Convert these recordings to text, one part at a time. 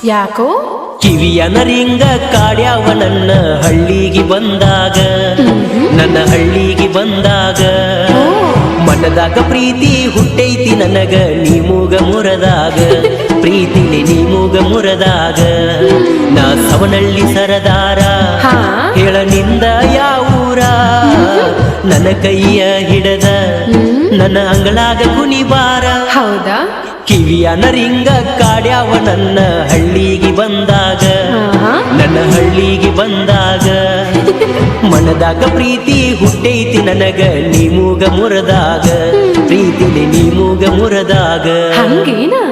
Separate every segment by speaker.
Speaker 1: ಯಾಕೋ
Speaker 2: ಕಿವಿಯ ನರಿಂಗ ಕಾಡ್ಯಾವ ನನ್ನ ಹಳ್ಳಿಗೆ ಬಂದಾಗ ನನ್ನ ಹಳ್ಳಿಗೆ ಬಂದಾಗ ಮನದಾಗ ಪ್ರೀತಿ ಹುಟ್ಟೈತಿ ನನಗ ನೀ ಮೂಗ ಮುರದಾಗ ಪ್ರೀತಿಲಿ ನೀ ಮೂಗ ಮುರದಾಗ ನಾ ಸವನಳ್ಳಿ ಸರದಾರ ಹೇಳ ನಿಂದ ಯಾವೂರ ನನ್ನ ಕೈಯ ಹಿಡದ ನನ್ನ ಅಂಗಳಾಗ ಕುಣಿಬಾರ
Speaker 1: ಹೌದಾ
Speaker 2: ಕಿವಿಯ ನರಿಂಗ ಕಾಡ್ಯಾವ ನನ್ನ ಹಳ್ಳಿಗೆ ಬಂದಾಗ ನನ್ನ ಹಳ್ಳಿಗೆ ಬಂದಾಗ ಮನದಾಗ ಪ್ರೀತಿ ಹುಟ್ಟೈತಿ ನನಗ ನೀ ಮೂಗ ಮುರದಾಗ ಪ್ರೀತಿಲಿ ನೀ ಮೂಗ ಮುರದಾಗ
Speaker 1: ಹಂಗೇನಾ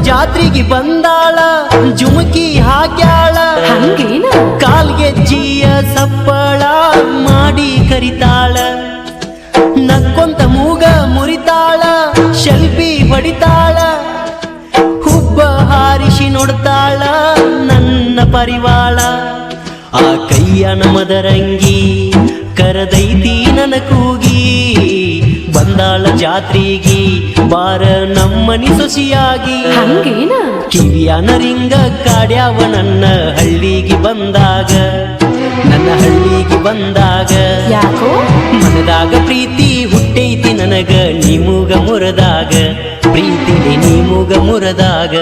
Speaker 2: ಜಾತ್ರೆಗೆ ಬಂದಾಳ ಜುಮಕಿ ಹಾಕ್ಯಾಳ
Speaker 1: ಹಂಗೇನ
Speaker 2: ಕಾಲ್ಗೆಜ್ಜಿಯ ಸಪ್ಪಳ ಮಾಡಿ ಕರಿತಾಳ ನಕ್ಕೊಂತ ಮೂಗ ಮುರಿತಾಳ ಶೆಲ್ಫಿ ಹೊಡಿತಾಳ ಹುಬ್ಬ ಹಾರಿಸಿ ನೋಡ್ತಾಳ ನನ್ನ ಪರಿವಾಳ ಆ ಕೈಯ ನಮದರಂಗಿ ಕರದೈತಿ ನನ್ನ ಕೂಗಿ ಬಂದಾಳ ಜಾತ್ರೆಗೆ ಬಾರ ನಮ್ಮನಿ ಸೊಸಿಯಾಗಿ
Speaker 1: ಹಂಗೇನ
Speaker 2: ಕಿವಿಯ ನರಿಂಗ ಕಾಡ್ಯಾವ ನನ್ನ ಹಳ್ಳಿಗೆ ಬಂದಾಗ ನನ್ನ ಹಳ್ಳಿಗೆ ಬಂದಾಗ
Speaker 1: ಯಾಕೋ
Speaker 2: ಮನದಾಗ ಪ್ರೀತಿ ಹುಟ್ಟೈತಿ ನನಗ ನೀ ಮೂಗ ಮುರದಾಗ ಪ್ರೀತಿಲಿ ನೀ ಮೂಗ ಮುರದಾಗ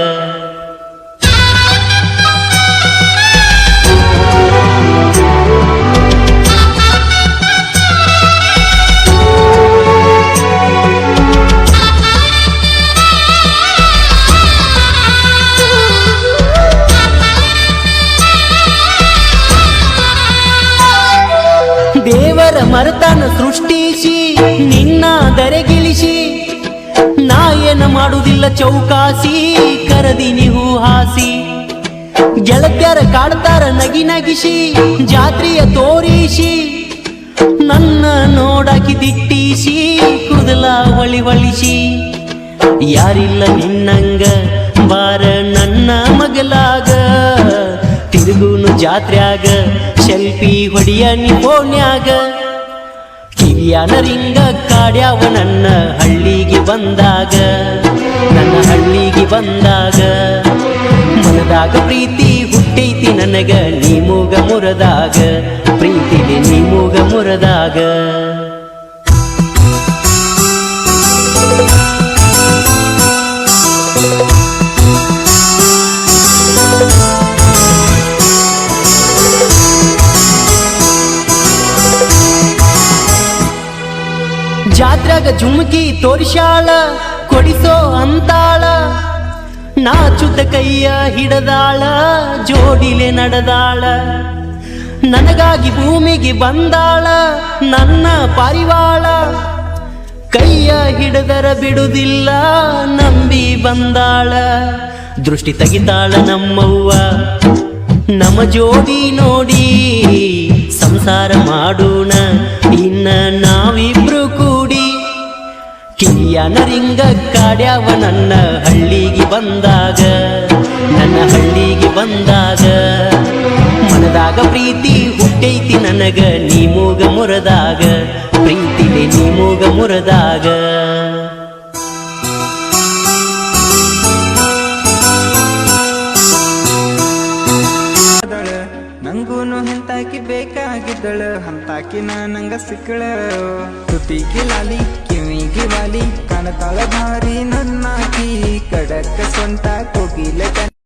Speaker 2: ದೇವರ ಮರತನ ಸೃಷ್ಟಿಸಿ ನಿನ್ನ ದರೆಗಿಳಿಸಿ ನಾ ಏನ ಮಾಡುವುದಿಲ್ಲ ಚೌಕಾಸಿ ಕರದಿನಿ ಹೂ ಹಾಸಿ ಗೆಳತ್ಯರ ಕಾಡ್ತಾರ ನಗಿ ನಗಿಸಿ ಜಾತ್ರೆಯ ತೋರಿಸಿ ನನ್ನ ನೋಡಾಕಿ ದಿಟ್ಟಿಸಿ ಕುದಲ ಹೊಳಿ ಹೊಳಿಸಿ ಯಾರಿಲ್ಲ ನಿನ್ನಂಗ ಬಾರ ನನ್ನ ಮಗಲಾಗ ತಿರುಗುನು ಜಾತ್ರ್ಯಾಗ ಶೆಲ್ಫಿ ಹೊಡಿಯ ನೀ ಫೋನ್ಯಾಗ ಕಿವಿಯ ನರಿಂಗ ಕಾಡ್ಯಾವ ನನ್ನ ಹಳ್ಳಿಗೆ ಬಂದಾಗ ನನ್ನ ಹಳ್ಳಿಗೆ ಬಂದಾಗ ಮನದಾಗ ಪ್ರೀತಿ ಹುಟ್ಟೈತಿ ನನಗ ನೀ ಮೂಗ ಮುರದಾಗ ಪ್ರೀತಿಲಿ ನೀ ಮೂಗ ಮುರದಾಗ ಜಾತ್ರೆಗ ಜುಮ್ಕಿ ತೋರಿಸಾಳ ಕೊಡಿಸೋ ಅಂತಾಳ ನಾಚುತ್ತ ಕೈಯ ಹಿಡದಾಳ ಜೋಡಿಲೆ ನಡೆದಾಳ ನನಗಾಗಿ ಭೂಮಿಗೆ ಬಂದಾಳ ನನ್ನ ಪಾರಿವಾಳ ಕೈಯ ಹಿಡದರ ಬಿಡುವುದಿಲ್ಲ ನಂಬಿ ಬಂದಾಳ ದೃಷ್ಟಿ ತೆಗಿತಾಳ ನಮ್ಮವ್ವ ನಮ್ಮ ಜೋಡಿ ನೋಡಿ ಸಂಸಾರ ಮಾಡೋಣ ಇನ್ನ ನಾವಿಬ್ರು ಕೂಡಿ ಕಿವಿಯ ನರಿಂಗ ಕಾಡ್ಯಾವ ನನ್ನ ಹಳ್ಳಿಗೆ ಬಂದಾಗ ನನ್ನ ಹಳ್ಳಿಗೆ ಬಂದಾಗ ಮನದಾಗ ಪ್ರೀತಿ ಹುಟ್ಟೈತಿ ನನಗ ನೀ ಮೂಗ ಮುರದಾಗ ಪ್ರೀತಿಲಿ ನೀ ಮೂಗ ಮುರದಾಗ
Speaker 3: ನಂಗೂನು ಹೆಂತಾಕಿ ಬೇಕಾಗಿದ್ದಳು ಹಂತಾಕಿನ ನಂಗ ಸಿಕ್ಕಳ ತುಟಿಗೆ ಲಾಲಿ ಕಿವಿಗೆ ವಾಲಿ ಕಾಣತಾಳ ಭಾರಿ ನನ್ನಾಕಿ ಕಡಕ ಸ್ವಂತ ಕೋಗಿಲೆ